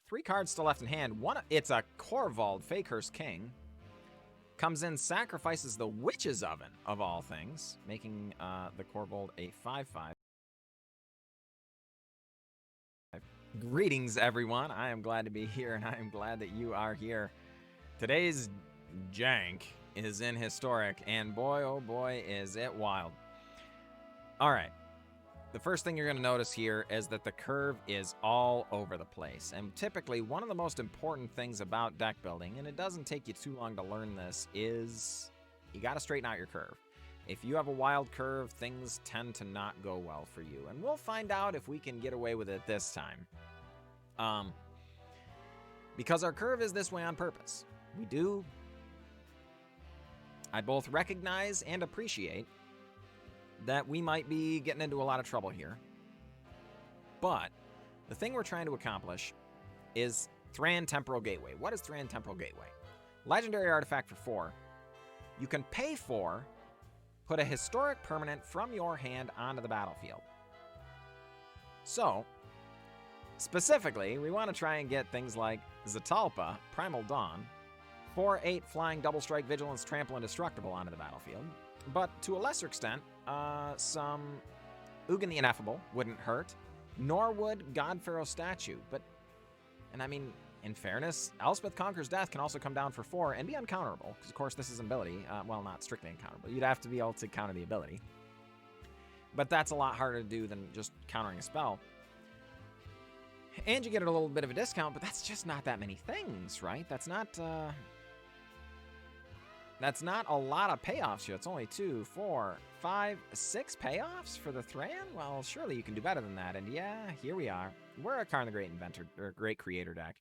3 cards still left in hand. One, it's a Korvold, Fakehurst King. Comes in, sacrifices the Witch's Oven, of all things, making the Korvold a 5/5. Greetings, everyone. I am glad to be here, and I am glad that you are here. Today's jank is in Historic, and boy, oh boy, is it wild. All right. The first thing you're going to notice here is that the curve is all over the place. And typically, one of the most important things about deck building, and it doesn't take you too long to learn this, is you got to straighten out your curve. If you have a wild curve, things tend to not go well for you. And we'll find out if we can get away with it this time. Because our curve is this way on purpose. I both recognize and appreciate that we might be getting into a lot of trouble here. But the thing we're trying to accomplish is Thran Temporal Gateway. What is Thran Temporal Gateway? Legendary artifact for 4. You can pay 4, put a historic permanent from your hand onto the battlefield. So, specifically, we want to try and get things like Zetalpa, Primal Dawn, 4/8 flying double strike vigilance, trample, indestructible onto the battlefield. But to a lesser extent, some Ugin the Ineffable wouldn't hurt, nor would God-Pharaoh statue. And I mean, in fairness, Elspeth Conquers Death can also come down for 4 and be uncounterable, because of course this is an ability. Well, not strictly uncounterable. You'd have to be able to counter the ability. But that's a lot harder to do than just countering a spell. And you get a little bit of a discount, but that's just not that many things, right? That's not a lot of payoffs here. It's only 2, 4, 5, 6 payoffs for the Thran? Well, surely you can do better than that. And yeah, here we are. We're a Karn the Great Inventor, or Great Creator deck.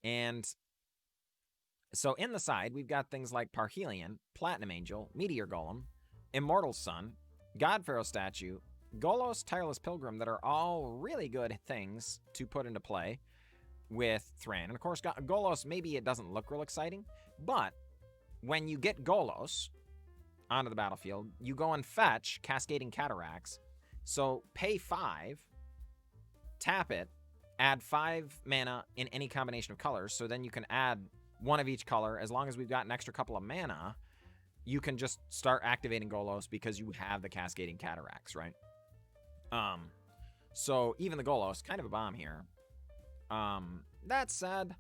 And so in the side, we've got things like Parhelion, Platinum Angel, Meteor Golem, Immortal Sun, God-Pharaoh Statue, Golos, Tireless Pilgrim, that are all really good things to put into play with Thran. And of course, Golos, maybe it doesn't look real exciting, but when you get Golos onto the battlefield, you go and fetch Cascading Cataracts. So pay 5, tap it, add 5 mana in any combination of colors. So then you can add 1 of each color. As long as we've got an extra couple of mana, you can just start activating Golos because you have the Cascading Cataracts, right? So even the Golos, kind of a bomb here. That said,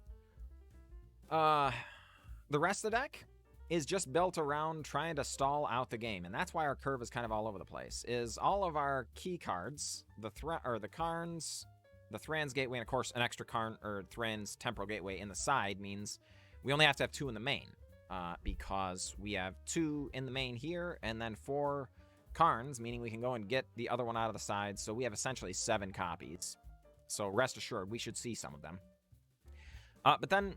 the rest of the deck is just built around trying to stall out the game, and that's why our curve is kind of all over the place. Is all of our key cards, the Karns, the Thran's Gateway, and of course an extra Karn or Thran's Temporal Gateway in the side means we only have to have 2 in the main, because we have 2 in the main here, and then 4 Karns, meaning we can go and get the other one out of the side. So we have essentially 7 copies. So rest assured, we should see some of them. But then,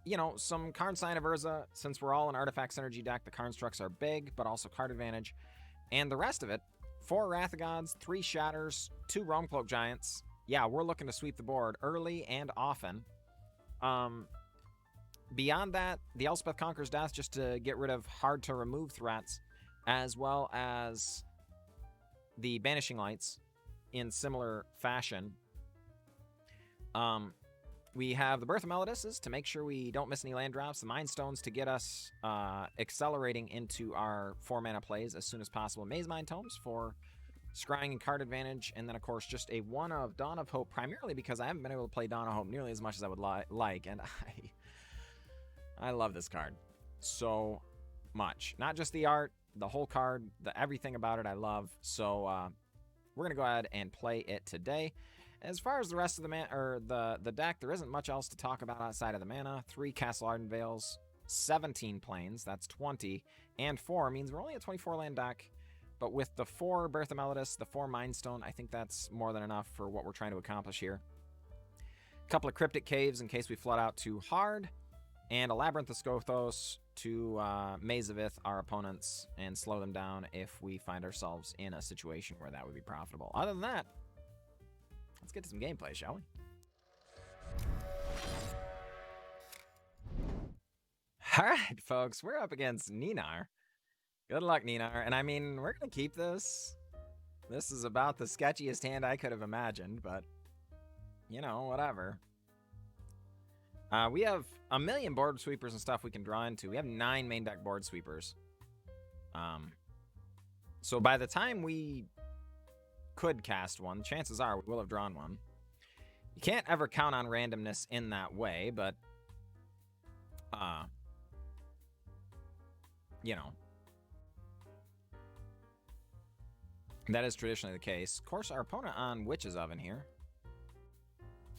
you know, some Karn Sign of Urza. Since we're all an Artifact Synergy deck, the Karn Structs are big, but also card advantage. And the rest of it, 4 Wrath of Gods, 3 Shatters, 2 Realm-Cloaked Giants. Yeah, we're looking to sweep the board early and often. Beyond that, the Elspeth Conquers Death just to get rid of hard-to-remove threats, as well as the Banishing Lights in similar fashion. We have the Birth of Meletis to make sure we don't miss any land drops, the Mind Stones to get us accelerating into our 4-mana plays as soon as possible, Mazemind Tomes for scrying and card advantage, and then, of course, just a 1 of Dawn of Hope, primarily because I haven't been able to play Dawn of Hope nearly as much as I would like, and I love this card so much. Not just the art, the whole card, everything about it I love. So we're going to go ahead and play it today. As far as the rest of the deck, there isn't much else to talk about outside of the mana. 3 Castle Ardenvales, 17 planes, that's 20, and 4 means we're only a 24 land deck. But with the 4 Birth of Meletis, the 4 Mind Stone, I think that's more than enough for what we're trying to accomplish here. A couple of Cryptic Caves in case we flood out too hard, and a Labyrinth of Skophos to Mazemind our opponents and slow them down if we find ourselves in a situation where that would be profitable. Other than that, let's get to some gameplay, shall we? All right, folks, we're up against Ninar. Good luck, Ninar. And I mean, we're going to keep this. This is about the sketchiest hand I could have imagined, but, you know, whatever. We have a million board sweepers and stuff we can draw into. We have 9 main deck board sweepers. So by the time we could cast one, chances are we will have drawn one. You can't ever count on randomness in that way, but you know, that is traditionally the case. Of course, our opponent on Witch's Oven here.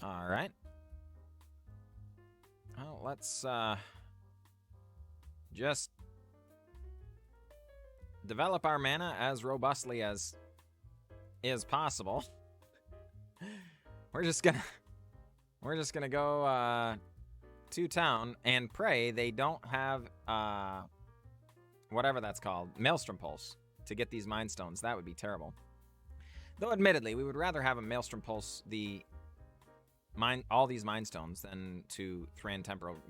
All right. Well, let's just develop our mana as robustly as is possible. We're just gonna go to town and pray they don't have whatever that's called, Maelstrom Pulse, to get these Mind Stones. That would be terrible. Though admittedly, we would rather have a Maelstrom Pulse all these Mind Stones than to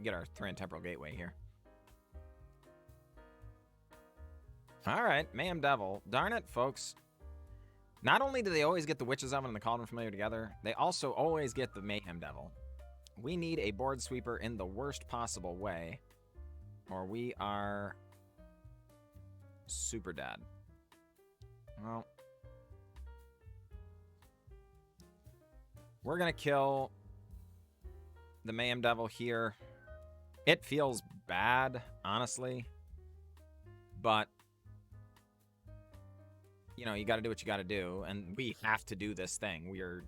get our Thran Temporal Gateway here. All right, Mayhem Devil. Darn it, folks. Not only do they always get the Witch's Oven and the Cauldron Familiar together, they also always get the Mayhem Devil. We need a board sweeper in the worst possible way, or we are super dead. Well, we're going to kill the Mayhem Devil here. It feels bad, honestly, but you know, you got to do what you got to do, and we have to do this thing. We are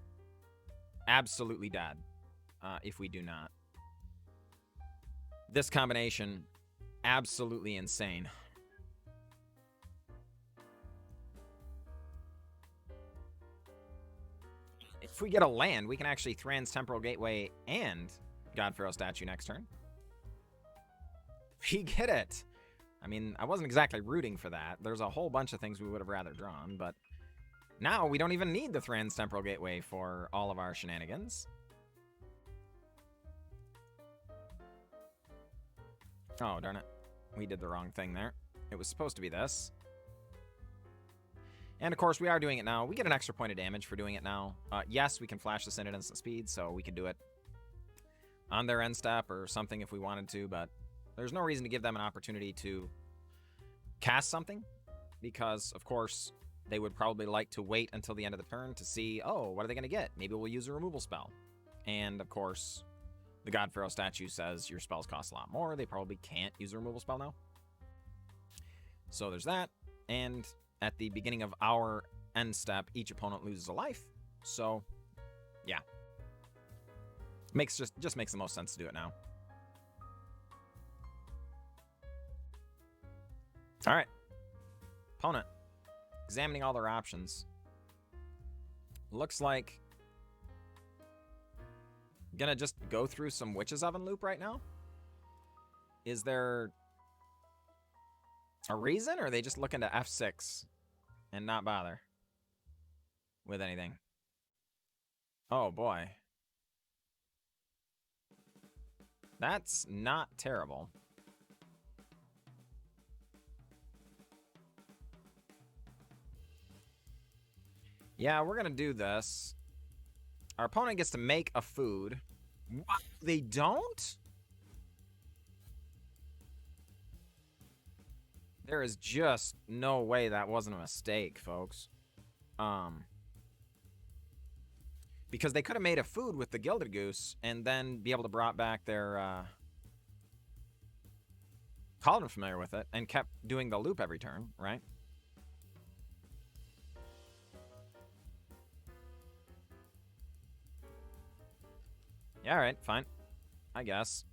absolutely dead if we do not. This combination, absolutely insane. If we get a land, we can actually Thran's Temporal Gateway and God-Pharaoh statue next turn. We get it. I mean, I wasn't exactly rooting for that. There's a whole bunch of things we would have rather drawn, but now we don't even need the Thran's Temporal Gateway for all of our shenanigans. Oh, darn it. We did the wrong thing there. It was supposed to be this. And, of course, we are doing it now. We get an extra point of damage for doing it now. Yes, we can flash this in at instant speed, so we could do it on their end step or something if we wanted to, but there's no reason to give them an opportunity to cast something because, of course, they would probably like to wait until the end of the turn to see, oh, what are they going to get? Maybe we'll use a removal spell. And, of course, the God-Pharaoh statue says your spells cost a lot more. They probably can't use a removal spell now. So there's that. And at the beginning of our end step, each opponent loses a life. So, yeah. Just makes the most sense to do it now. All right. Opponent. Examining all their options. Looks like gonna just go through some Witch's Oven loop right now. Is there a reason, or are they just looking to F6 and not bother with anything? Oh boy. That's not terrible. Yeah, we're gonna do this. Our opponent gets to make a food. What? They don't? There is just no way that wasn't a mistake, folks. Because they could have made a food with the Gilded Goose and then be able to brought back their Cauldron Familiar with it and kept doing the loop every turn, right? Yeah, all right, fine. I guess.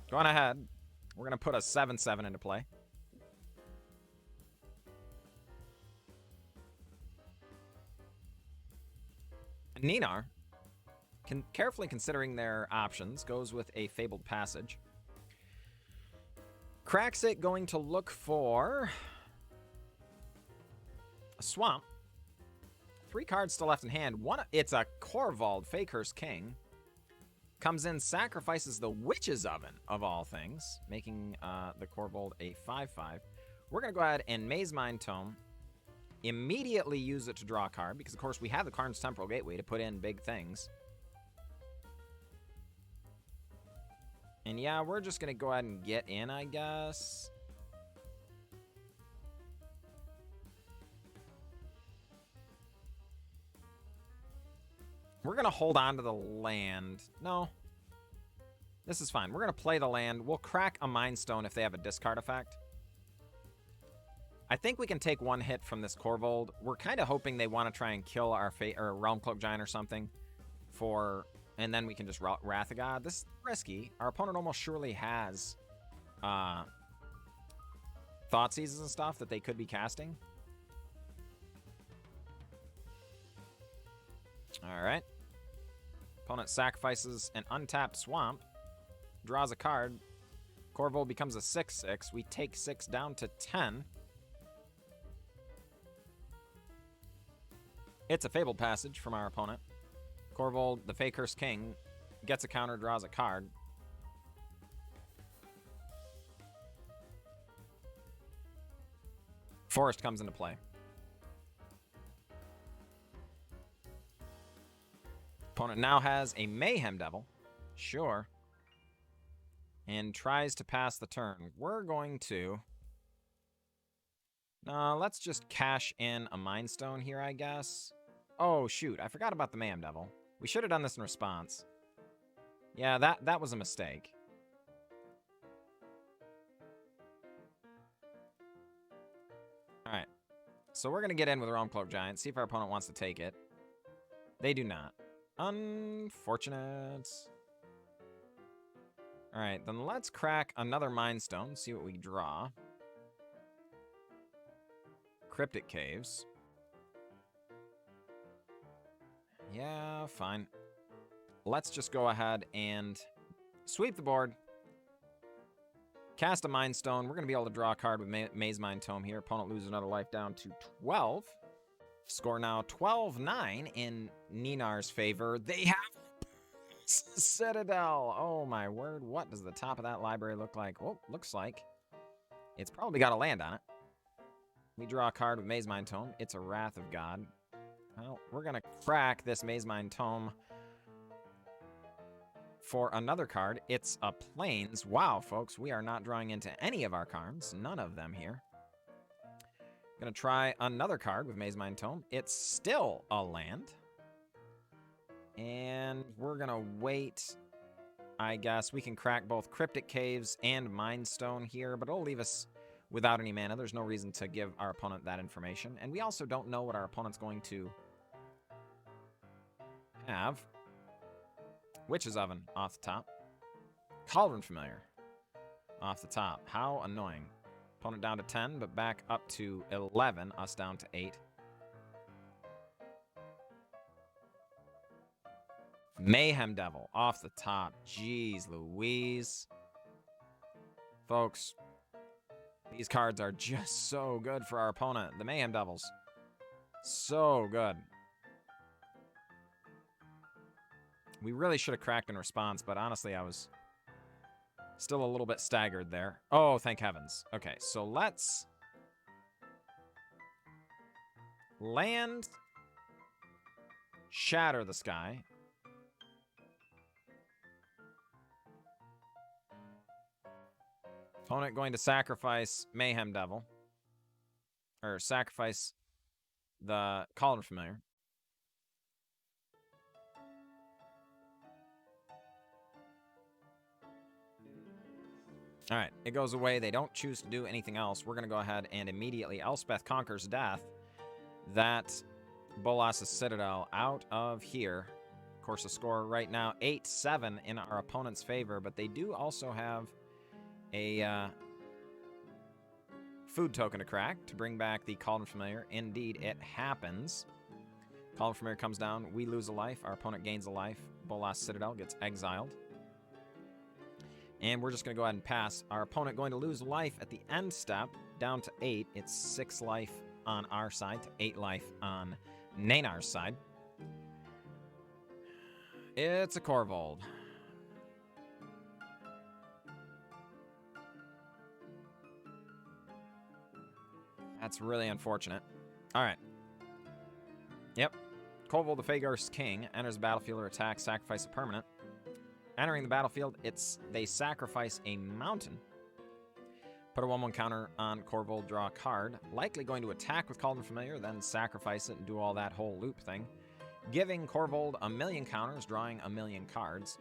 Go on ahead. We're going to put a 7/7 into play. Ninar, carefully considering their options, goes with a Fabled Passage. Cracks it, going to look for a swamp. 3 cards still left in hand. It's a Korvold, Fakehurst King. Comes in, sacrifices the Witch's Oven, of all things, making the Korvold a 5/5. We're going to go ahead and Mazemind Tome. Immediately use it to draw a card, because, of course, we have the Karn's Temporal Gateway to put in big things. And yeah, we're just going to go ahead and get in, I guess. We're going to hold on to the land. No. This is fine. We're going to play the land. We'll crack a Mind Stone if they have a discard effect. I think we can take one hit from this Korvold. We're kind of hoping they want to try and kill our Realm-Cloaked Giant or something for... And then we can just Wrath of God. This is risky. Our opponent almost surely has Thoughtseizes and stuff that they could be casting. All right. Opponent sacrifices an untapped swamp, draws a card. Korvold becomes a 6/6. We take 6 down to 10. It's a Fabled Passage from our opponent. Korvold, the Fakehurst King, gets a counter, draws a card. Forest comes into play. Opponent now has a Mayhem Devil. Sure. And tries to pass the turn. We're going to... let's just cash in a Mind Stone here, I guess. Oh, shoot. I forgot about the Mayhem Devil. We should have done this in response. Yeah, that was a mistake. Alright. So we're going to get in with Realm-Cloaked Giant, see if our opponent wants to take it. They do not. Unfortunate. Alright, then let's crack another Mind Stone, see what we draw. Cryptic Caves. Yeah, fine. Let's just go ahead and sweep the board. Cast a Mind Stone. We're going to be able to draw a card with Mazemind Tome here. Opponent loses another life down to 12. Score now 12-9 in Ninar's favor. They have Citadel. Oh, my word. What does the top of that library look like? Well, looks like it's probably got a land on it. We draw a card with Mazemind Tome. It's a Wrath of God. Well, we're going to crack this Mazemind Tome for another card. It's a Plains. Wow, folks, we are not drawing into any of our cards. None of them here. Going to try another card with Mazemind Tome. It's still a land. And we're going to wait. I guess we can crack both Cryptic Caves and Mind Stone here, but it'll leave us without any mana. There's no reason to give our opponent that information. And we also don't know what our opponent's going to have. Witch's Oven off the top. Cauldron Familiar off the top. How annoying. Opponent down to 10, but back up to 11. Us down to 8. Mayhem Devil off the top. Jeez Louise. Folks, these cards are just so good for our opponent. The Mayhem Devils. So good. We really should have cracked in response, but honestly, I was still a little bit staggered there. Oh, thank heavens. Okay, so let's land, Shatter the Sky. Opponent going to sacrifice Mayhem Devil. Or sacrifice the Cauldron Familiar. All right, it goes away. They don't choose to do anything else. We're going to go ahead and immediately Elspeth Conquers Death. That Bolas' Citadel out of here. Of course, the score right now 8-7 in our opponent's favor, but they do also have a food token to crack to bring back the Cauldron Familiar. Indeed, it happens. Cauldron Familiar comes down. We lose a life. Our opponent gains a life. Bolas' Citadel gets exiled. And we're just going to go ahead and pass. Our opponent going to lose life at the end step, down to 8. It's 6 life on our side to 8 life on Naynar's side. It's a Korvold. That's really unfortunate. All right. Yep. Korvold, the Fakehurst King, enters the battlefield or attacks, sacrifice a permanent. Entering the battlefield, they sacrifice a mountain. Put a 1/1 counter on Corvold, draw a card. Likely going to attack with Called Familiar, then sacrifice it and do all that whole loop thing. Giving Corvold 1,000,000 counters, drawing 1,000,000 cards.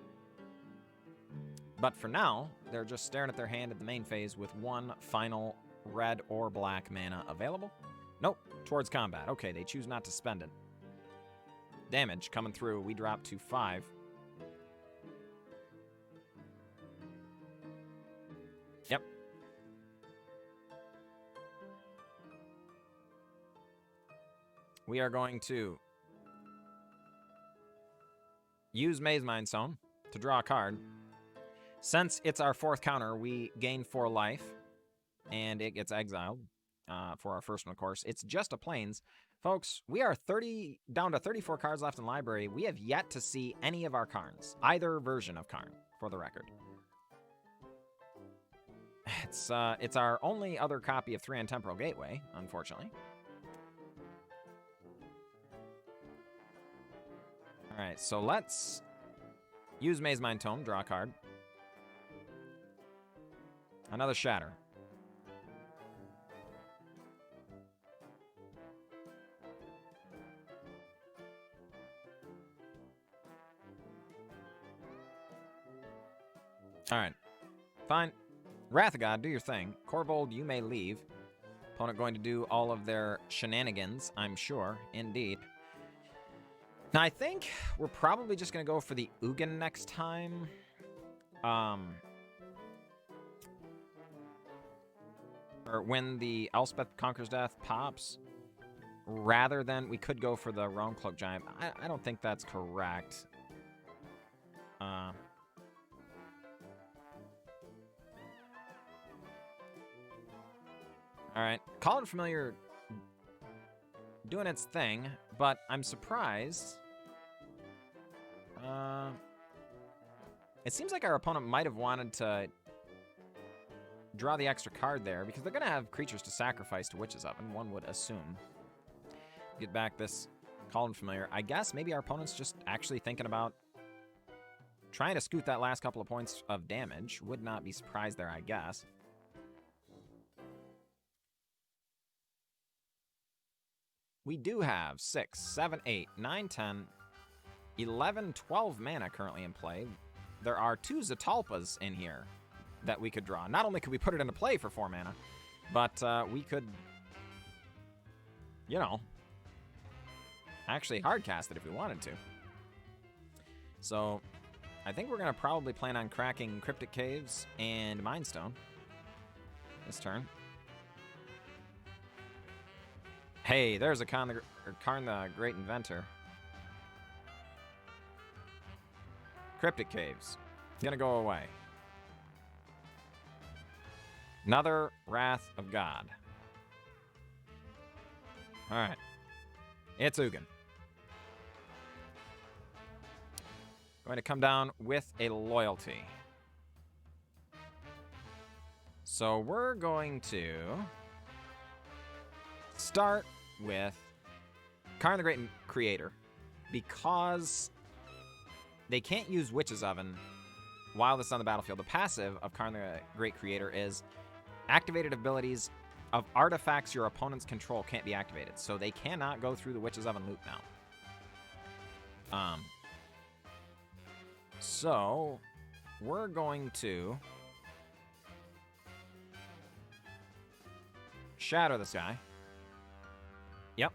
But for now, they're just staring at their hand at the main phase with one final red or black mana available. Nope, towards combat. Okay, they choose not to spend it. Damage coming through. We drop to 5. Yep. We are going to use Mazemind Tome to draw a card. Since it's our 4th counter, we gain 4 life, and it gets exiled for our first one, of course. It's just a Plains. Folks, we are down to 34 cards left in library. We have yet to see any of our Karns, either version of Karn, for the record. It's our only other copy of Thran Temporal Gateway, unfortunately. All right, so let's use Mazemind Tome, draw a card. Another Shatter. All right, fine. Wrath of God, do your thing. Corvold, you may leave. Opponent going to do all of their shenanigans, I'm sure, indeed. Now, I think we're probably just going to go for the Ugin next time. Or when the Elspeth Conquers Death pops. Rather than, we could go for the Realm-Cloaked Giant. I don't think that's correct. Alright, Called Familiar doing its thing, but I'm surprised. It seems like our opponent might have wanted to draw the extra card there, because they're going to have creatures to sacrifice to Witch's Oven, one would assume. Get back this Called Familiar. I guess maybe our opponent's just actually thinking about trying to scoot that last couple of points of damage. Would not be surprised there, I guess. We do have 6, 7, 8, 9, 10, 11, 12 mana currently in play. There are 2 Zetalpas in here that we could draw. Not only could we put it into play for 4 mana, but we could, you know, actually hardcast it if we wanted to. So I think we're going to probably plan on cracking Cryptic Caves and Mind Stone this turn. Hey, there's a Karn the Great Inventor. Cryptic Caves. Gonna go away. Another Wrath of God. Alright. It's Ugin. Going to come down with a Loyalty. So we're going to start with Karn the Great Creator, because they can't use Witch's Oven while this is on the battlefield. The passive of Karn the Great Creator is activated abilities of artifacts your opponents control can't be activated, so they cannot go through the Witch's Oven loop now. So we're going to Shatter the Sky. Yep.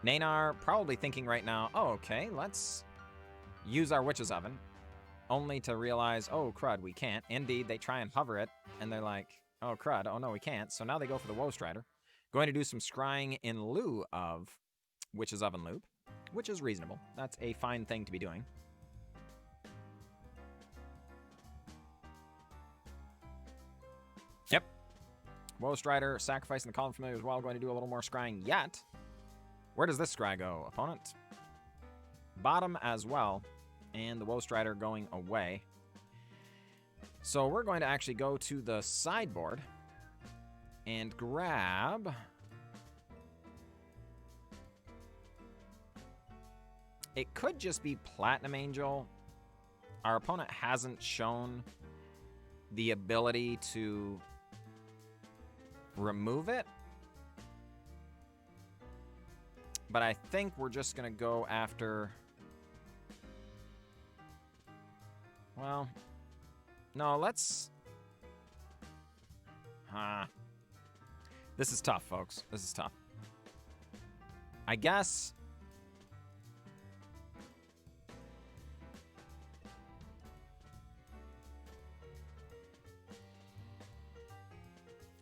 Nanar probably thinking right now, oh, okay, let's use our Witch's Oven, only to realize, oh, crud, we can't. Indeed, they try and hover it, and they're like, oh, crud, oh, no, we can't. So now they go for the Woe Strider. Going to do some scrying in lieu of Witch's Oven loop, which is reasonable. That's a fine thing to be doing. Yep. Woe Strider, sacrificing the Called Familiar as well. Going to do a little more scrying yet. Where does this scry go, opponent? Bottom as well. And the Woe Strider going away. So we're going to actually go to the sideboard and grab it could just be Platinum Angel our opponent hasn't shown the ability to remove it. But I think we're just going to go after... Well, no, let's... This is tough, folks. This is tough. I guess...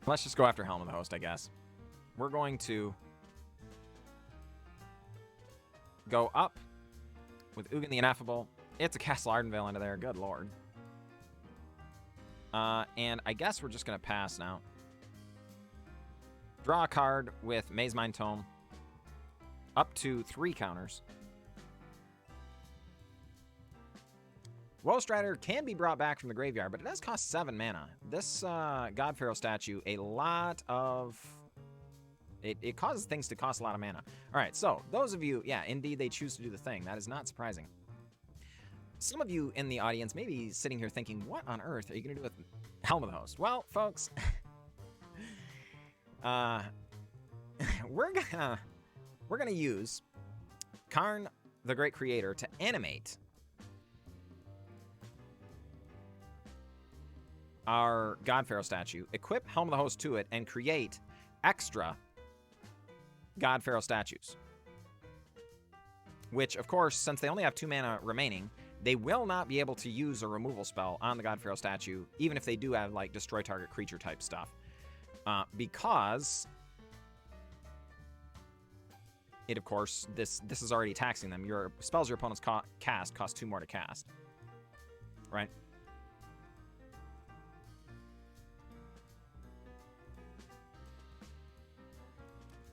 Let's just go after Helm of the Host, I guess. We're going to go up with Ugin the Ineffable. It's a Castle Ardenvale under there. Good lord. And I guess we're just going to pass now. Draw a card with Mazemind Tome. Up to 3 counters. Woestrider can be brought back from the graveyard, but it does cost 7 mana. This God-Pharaoh statue, a lot of... It causes things to cost a lot of mana. All right, so those of you, yeah, indeed they choose to do the thing. That is not surprising. Some of you in the audience may be sitting here thinking, what on earth are you going to do with Helm of the Host? Well, folks, we're gonna use Karn, the Great Creator, to animate our God-Pharaoh statue, equip Helm of the Host to it, and create extra God-Pharaoh statues. Which, of course, since they only have 2 mana remaining, they will not be able to use a removal spell on the God-Pharaoh statue, even if they do have, like, destroy target creature type stuff. Because it, of course, this is already taxing them. Your spells your opponents cast cost 2 more to cast. Right?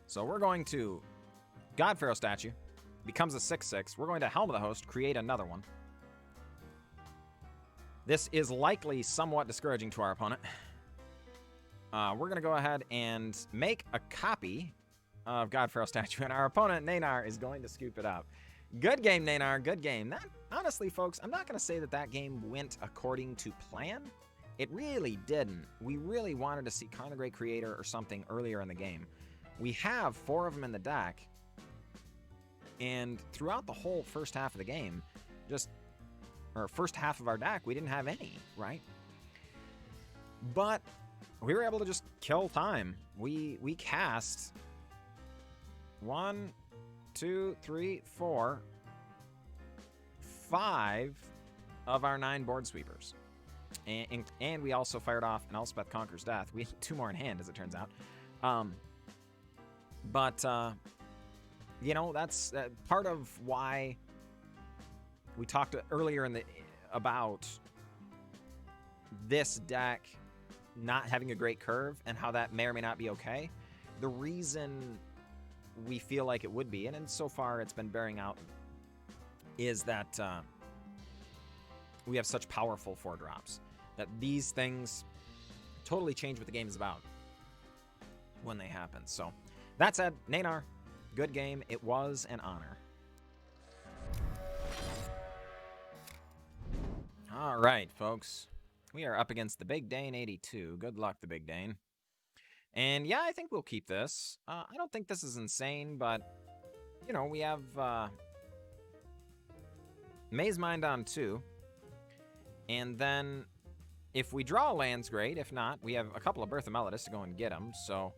So we're going to God-Pharaoh statue. Becomes a 6/6. We're going to Helm of the Host, create another one. This is likely somewhat discouraging to our opponent. We're going to go ahead and make a copy of God-Pharaoh statue, and our opponent, Nanar, is going to scoop it up. Good game, Nanar. Good game. That, honestly, folks, I'm not going to say that that game went according to plan. It really didn't. We really wanted to see Karn the Great Creator or something earlier in the game. We have 4 of them in the deck, and throughout the whole first half of the game, or first half of our deck, we didn't have any, right? But we were able to just kill time. We cast 1, 2, 3, 4, 5 of our 9 board sweepers. And we also fired off an Elspeth Conquers Death. We had 2 more in hand, as it turns out. You know, that's part of why we talked earlier about this deck not having a great curve and how that may or may not be okay. The reason we feel like it would be, and so far it's been bearing out, is that we have such powerful 4-drops that these things totally change what the game is about when they happen. So that said, Nanar, good game. It was an honor. All right, folks. We are up against the Big Dane 82. Good luck, the Big Dane. And yeah, I think we'll keep this. I don't think this is insane, but, you know, we have Mazemind on 2. And then if we draw a land's great. If not, we have a couple of Birth of Meletis to go and get them. So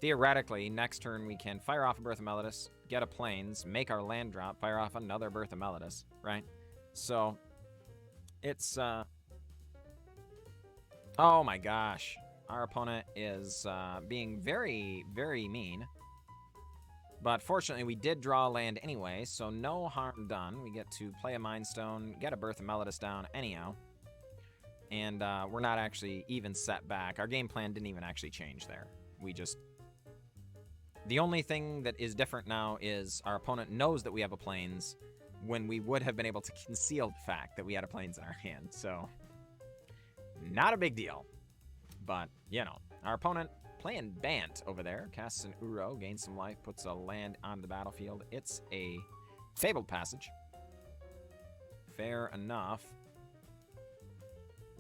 theoretically, next turn we can fire off a Birth of Meletis, get a Plains, make our land drop, fire off another Birth of Meletis, right? So it's... Oh my gosh. Our opponent is being very, very mean. But fortunately, we did draw a land anyway, so no harm done. We get to play a Mind Stone, get a Birth of Meletis down anyhow. And we're not actually even set back. Our game plan didn't even actually change there. We just... The only thing that is different now is our opponent knows that we have a Plains when we would have been able to conceal the fact that we had a Plains in our hand. So, not a big deal. But, you know, our opponent playing Bant over there. Casts an Uro, gains some life, puts a land on the battlefield. It's a Fabled Passage. Fair enough.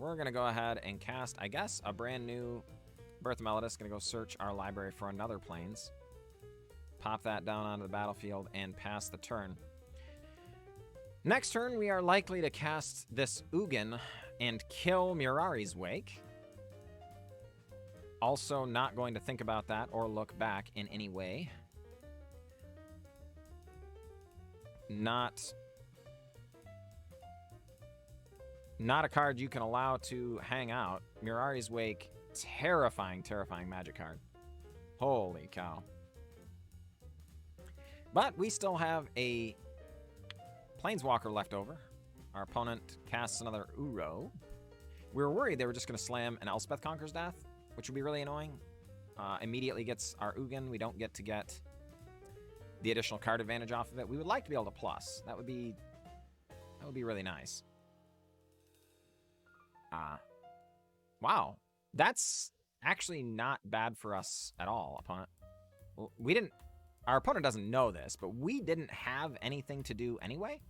we're going to go ahead and cast, I guess, a brand new Birth of Meletis. Going to go search our library for another Plains. Pop that down onto the battlefield and pass the turn. Next turn, we are likely to cast this Ugin and kill Mirari's Wake. Also not going to think about that or look back in any way. Not a card you can allow to hang out. Mirari's Wake, terrifying, terrifying magic card. Holy cow. But we still have a Planeswalker left over. Our opponent casts another Uro. We were worried they were just going to slam an Elspeth Conqueror's Death, which would be really annoying. Immediately gets our Ugin. We don't get to get the additional card advantage off of it. We would like to be able to plus. That would be really nice. Wow. That's actually not bad for us at all, opponent. Our opponent doesn't know this, but we didn't have anything to do anyway.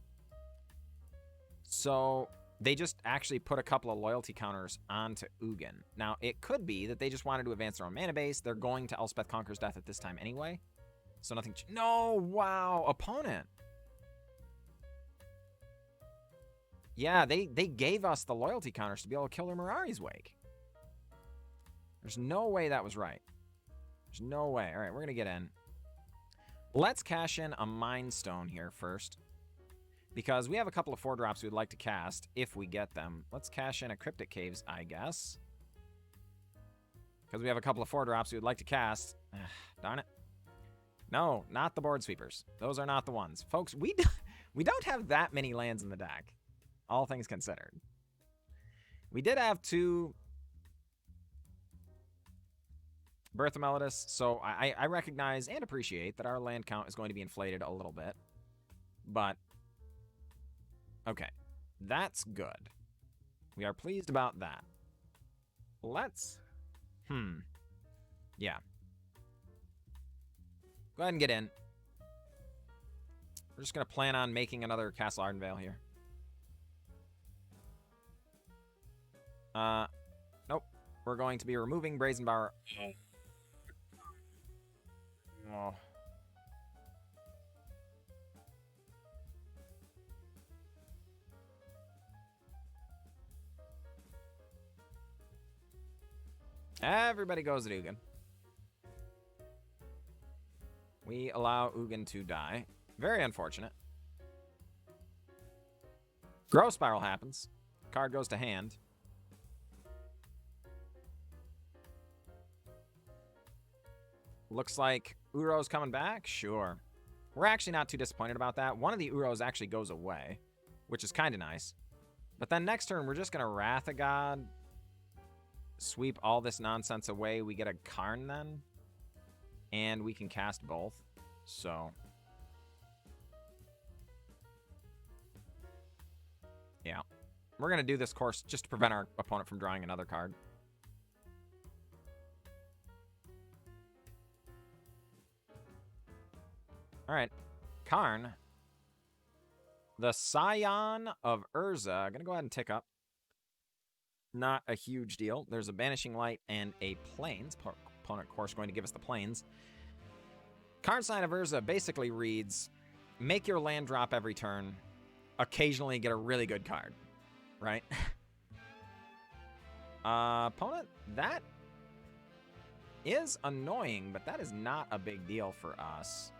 So they just actually put a couple of loyalty counters onto Ugin. Now, it could be that they just wanted to advance their own mana base. They're going to Elspeth Conqueror's Death at this time anyway. So nothing... No! Wow! Opponent! Yeah, they gave us the loyalty counters to be able to kill their Mirari's Wake. There's no way that was right. There's no way. All right, we're going to get in. Let's cash in a Mind Stone here first, because we have a couple of 4-drops we'd like to cast if we get them. Let's cash in a Cryptic Caves, I guess, because we have a couple of 4-drops we would like to cast. Darn it. No, not the Board Sweepers. Those are not the ones. Folks, we don't have that many lands in the deck, all things considered. We did have 2 Birth of Meletis, so I recognize and appreciate that our land count is going to be inflated a little bit. But, okay, that's good. We are pleased about that. Let's, yeah. Go ahead and get in. We're just going to plan on making another Castle Ardenvale here. Nope. We're going to be removing Brazenbower. Oh. Everybody goes at Ugin. We allow Ugin to die. Very unfortunate. Growth Spiral happens. Card goes to hand. Looks like Uro's coming back? Sure. We're actually not too disappointed about that. One of the Uros actually goes away, which is kind of nice. But then next turn, we're just going to Wrath of God, sweep all this nonsense away. We get a Karn then, and we can cast both. So, yeah. We're going to do this course just to prevent our opponent from drawing another card. All right, Karn, the Scion of Urza. I'm going to go ahead and tick up. Not a huge deal. There's a Banishing Light and a Plains. Opponent, of course, going to give us the Plains. Karn Scion of Urza basically reads, make your land drop every turn, occasionally get a really good card, right? Opponent, that is annoying, but that is not a big deal for us.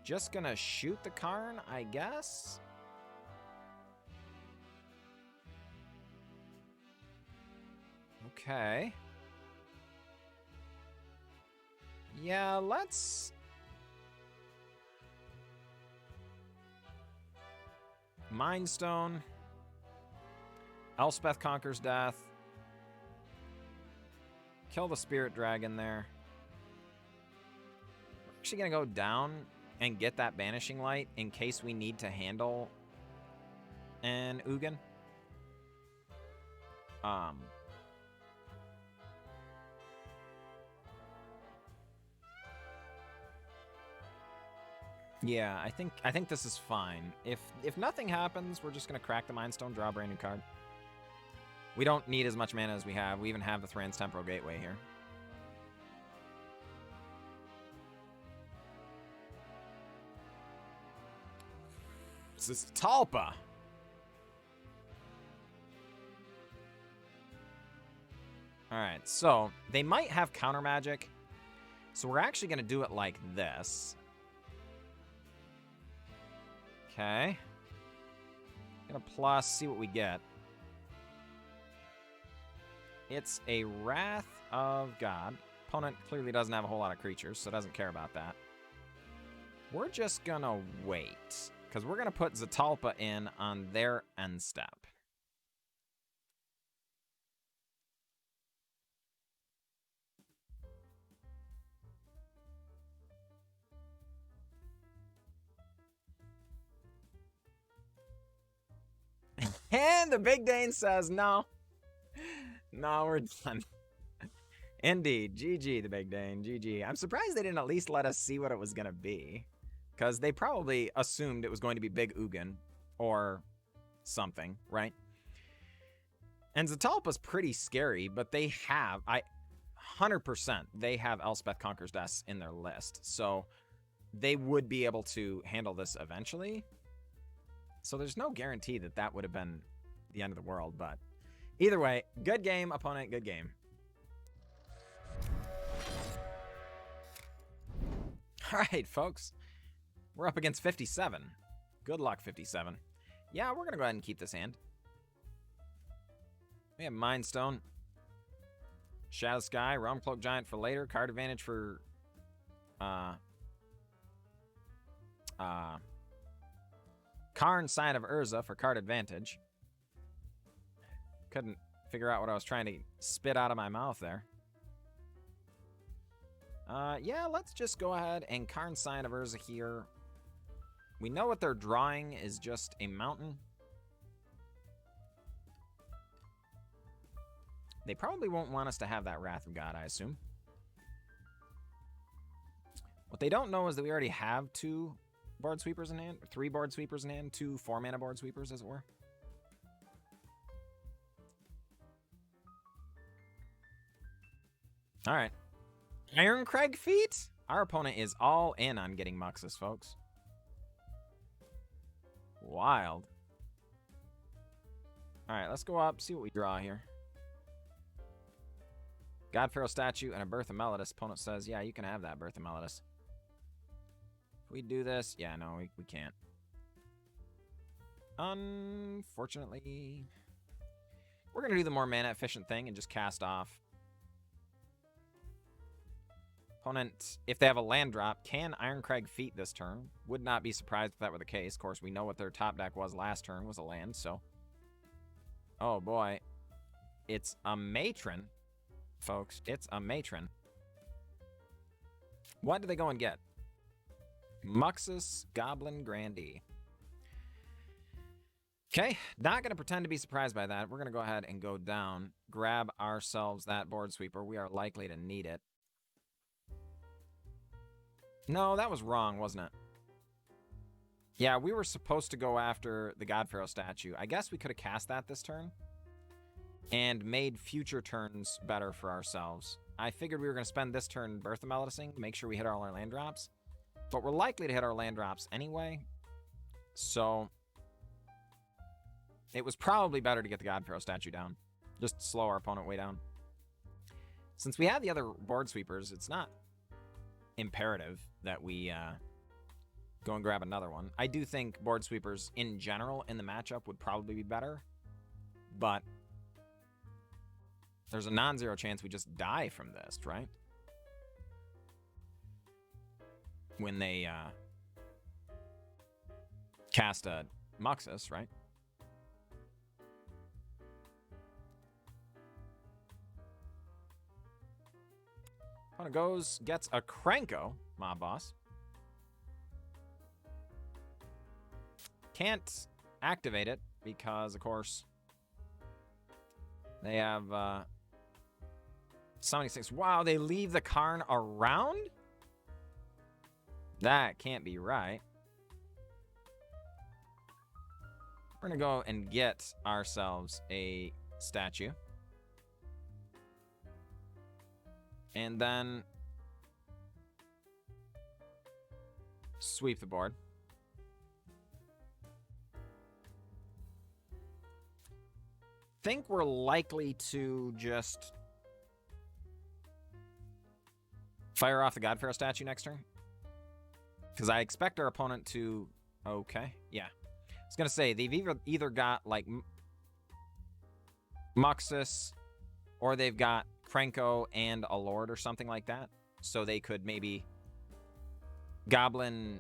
Just gonna shoot the Karn, I guess. Okay. Yeah, let's... Mind Stone. Elspeth Conquers Death. Kill the Spirit Dragon there. We're actually gonna go down and get that Banishing Light in case we need to handle an Ugin. Yeah, I think this is fine. If nothing happens, we're just gonna crack the Mind Stone, draw a brand new card. We don't need as much mana as we have. We even have the Thran's Temporal Gateway here. This is Zetalpa. Alright, so they might have counter magic. So we're actually going to do it like this. Okay. Get a plus, see what we get. It's a Wrath of God. Opponent clearly doesn't have a whole lot of creatures, so doesn't care about that. We're just going to wait, because we're going to put Zetalpa in on their end step. And the Big Dane says, no. No, we're done. Indeed. GG, the Big Dane. GG. I'm surprised they didn't at least let us see what it was going to be. Because they probably assumed it was going to be Big Ugin. Or something, right? And Zetalpa's pretty scary, but they have... 100% they have Elspeth Conquers Deaths in their list. So they would be able to handle this eventually. So there's no guarantee that that would have been the end of the world, but either way, good game, opponent, good game. All right, folks. We're up against 57. Good luck, 57. Yeah, we're going to go ahead and keep this hand. We have Mind Stone. Shatter the Sky, Realm-Cloaked Giant for later. Card advantage for... Karn, Scion of Urza for card advantage. Couldn't figure out what I was trying to spit out of my mouth there. Yeah, let's just go ahead and Karn, Scion of Urza here. We know what they're drawing is just a mountain. They probably won't want us to have that Wrath of God, I assume. What they don't know is that we already have 2 board sweepers in hand, 3 board sweepers in hand, 2 4-mana board sweepers, as it were. All right. Ironcrag Feet? Our opponent is all in on getting Muxus, folks. Wild. All right, let's go up, see what we draw here. God-Pharaoh statue and a Birth of Meletis. Opponent says, yeah, you can have that Birth of Meletis. If we do this, yeah, no, we can't. Unfortunately, we're going to do the more mana efficient thing and just cast off. Opponent, if they have a land drop, can Ironcrag Feet this turn. Would not be surprised if that were the case. Of course, we know what their top deck was last turn, was a land, so. Oh boy. It's a Matron, folks. It's a Matron. What do they go and get? Muxus Goblin Grandee. Okay, not going to pretend to be surprised by that. We're going to go ahead and go down, grab ourselves that board sweeper. We are likely to need it. No, that was wrong, wasn't it? Yeah, we were supposed to go after the God-Pharaoh statue. I guess we could have cast that this turn and made future turns better for ourselves. I figured we were going to spend this turn Birth of Meletising, make sure we hit all our land drops. But we're likely to hit our land drops anyway. So it was probably better to get the God-Pharaoh statue down. Just slow our opponent way down. Since we have the other board sweepers, it's not imperative that we go and grab another one. I do think board sweepers in general in the matchup would probably be better. But there's a non-zero chance we just die from this, right? When they cast a Muxus, right? Opponent goes, gets a Krenko, Mob Boss. Can't activate it because, of course, they have 76. Wow, they leave the Karn around? That can't be right. We're going to go and get ourselves a statue. And then sweep the board. Think we're likely to just fire off the God-Pharaoh statue next turn. Because I expect our opponent to... Okay, yeah. I was going to say, they've either got, like, Muxus, or they've got Krenko and a Lord or something like that. So they could maybe Goblin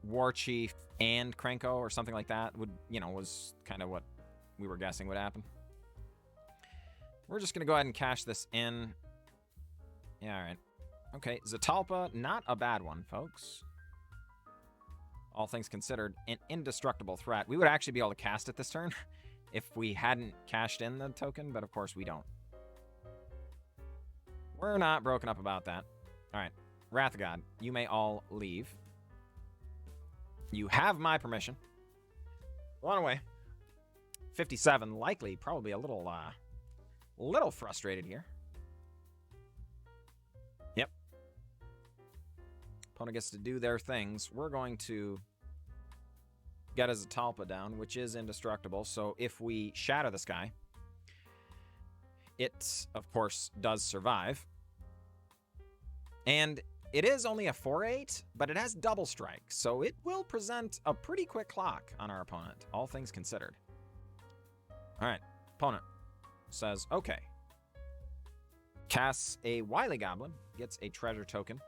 War Chief and Krenko or something like that would, you know, was kind of what we were guessing would happen. We're just going to go ahead and cash this in. Yeah, all right. Okay, Zetalpa, not a bad one, folks. All things considered, an indestructible threat. We would actually be able to cast it this turn if we hadn't cashed in the token, but of course we don't. We're not broken up about that. All right, Wrath of God, you may all leave. You have my permission. One away. 57, likely, probably a little frustrated here. Yep. Opponent gets to do their things. We're going to get a Zetalpa down, which is indestructible. So if we Shatter the Sky, it, of course, does survive. And it is only a 4/8, but it has double strike. So it will present a pretty quick clock on our opponent, all things considered. All right, opponent says, okay. Casts a Wily Goblin, gets a treasure token.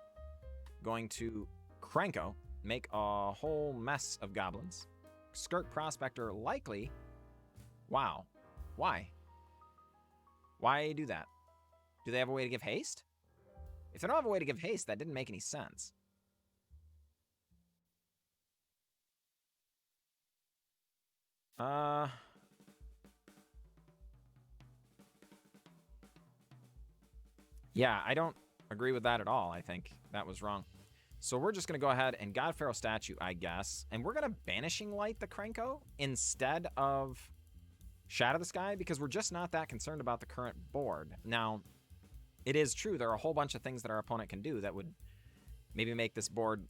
Going to Krenko, make a whole mess of goblins. Skirk Prospector, likely. Wow. Why? Why do that? Do they have a way to give haste? If they don't have a way to give haste, that didn't make any sense. Yeah, I don't agree with that at all. I think that was wrong. So we're just going to go ahead and God-Pharaoh statue, I guess. And we're going to Banishing Light the Krenko instead of Shatter the Sky because we're just not that concerned about the current board. Now, it is true there are a whole bunch of things that our opponent can do that would maybe make this board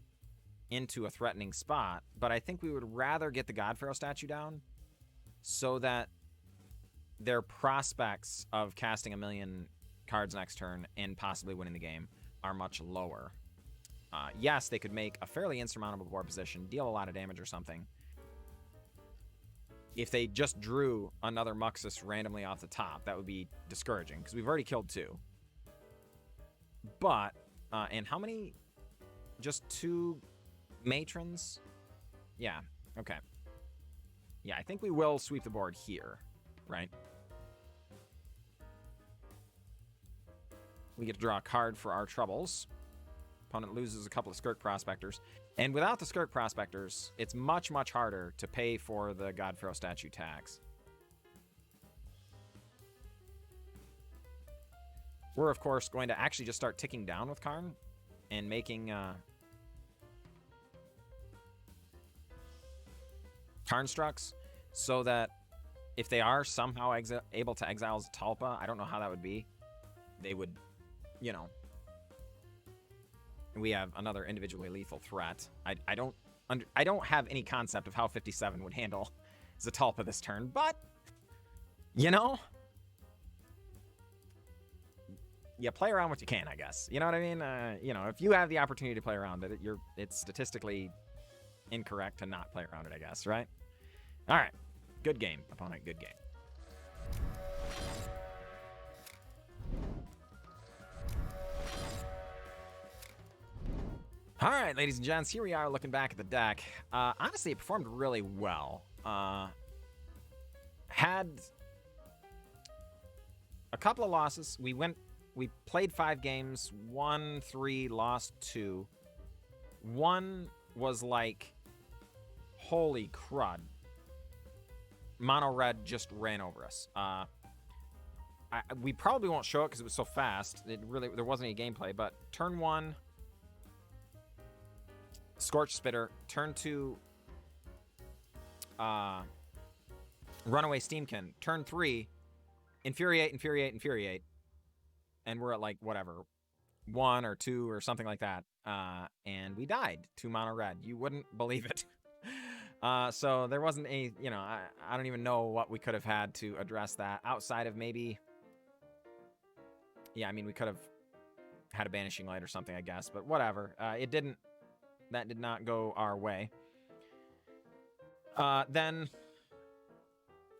into a threatening spot. But I think we would rather get the God-Pharaoh statue down so that their prospects of casting a million cards next turn and possibly winning the game are much lower. Yes, they could make a fairly insurmountable board position, deal a lot of damage or something. If they just drew another Muxus randomly off the top, that would be discouraging because we've already killed 2. But, and how many? Just 2 matrons? Yeah, okay. Yeah, I think we will sweep the board here, right? We get to draw a card for our troubles. Opponent loses a couple of Skirk Prospectors. And without the Skirk Prospectors, it's much, much harder to pay for the God-Pharaoh statue tax. We're, of course, going to actually just start ticking down with Karn and making Karn Strucks so that if they are somehow able to exile Zetalpa, I don't know how that would be. They would, you know, we have another individually lethal threat. I don't have any concept of how 57 would handle Zetalpa this turn, but you know, you play around what you can, I guess. You know what I mean? You know, if you have the opportunity to play around it, it's statistically incorrect to not play around it, I guess, right? All right, good game, opponent. Good game. All right, ladies and gents, here we are looking back at the deck. Honestly, it performed really well. Had a couple of losses. We played 5 games, won 3, lost 2. One was like, holy crud. Mono Red just ran over us. We probably won't show it because it was so fast. There wasn't any gameplay, but turn 1... Scorch Spitter. Turn 2, Runaway Steamkin. Turn 3, Infuriate, Infuriate, Infuriate. And we're at like, whatever, 1 or 2 or something like that. And we died. 2 mono red. You wouldn't believe it. So there wasn't any, you know, I don't even know what we could have had to address that outside of maybe, yeah, I mean, we could have had a Banishing Light or something, I guess, but whatever. That did not go our way. Then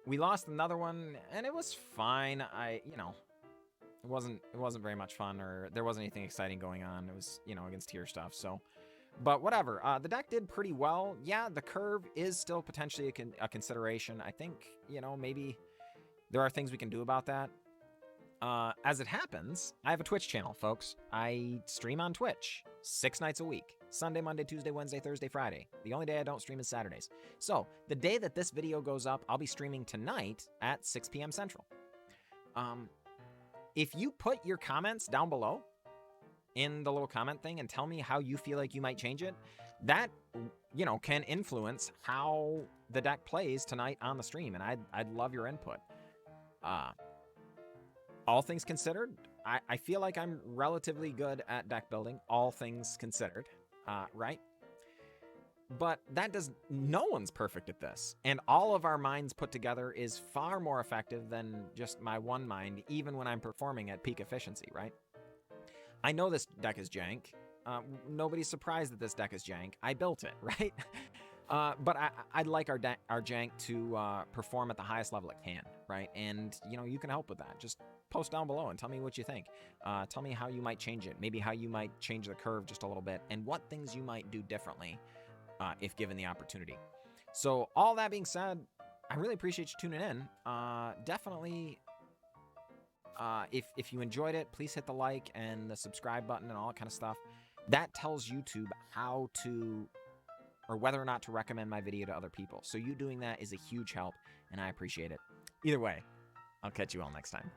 we lost another one, and it was fine. You know, it wasn't very much fun, or there wasn't anything exciting going on. It was, you know, against tier stuff, so. But whatever, the deck did pretty well. Yeah, the curve is still potentially a consideration. I think, you know, maybe there are things we can do about that. As it happens, I have a Twitch channel, folks. I stream on Twitch 6 nights a week. Sunday, Monday, Tuesday, Wednesday, Thursday, Friday. The only day I don't stream is Saturdays. So, the day that this video goes up, I'll be streaming tonight at 6 p.m. Central. If you put your comments down below, in the little comment thing, and tell me how you feel like you might change it, that, you know, can influence how the deck plays tonight on the stream, and I'd love your input. All things considered, I feel like I'm relatively good at deck building, all things considered, right? But no one's perfect at this, and all of our minds put together is far more effective than just my one mind, even when I'm performing at peak efficiency, right? I know this deck is jank. Nobody's surprised that this deck is jank. I built it, right? But I'd like our jank to perform at the highest level it can, right? And, you know, you can help with that. Just post down below and tell me what you think. Tell me how you might change it. Maybe how you might change the curve just a little bit. And what things you might do differently if given the opportunity. So all that being said, I really appreciate you tuning in. Definitely... if you enjoyed it, please hit the like and the subscribe button and all that kind of stuff. That tells YouTube how to, or whether or not to recommend my video to other people. So you doing that is a huge help, and I appreciate it. Either way, I'll catch you all next time.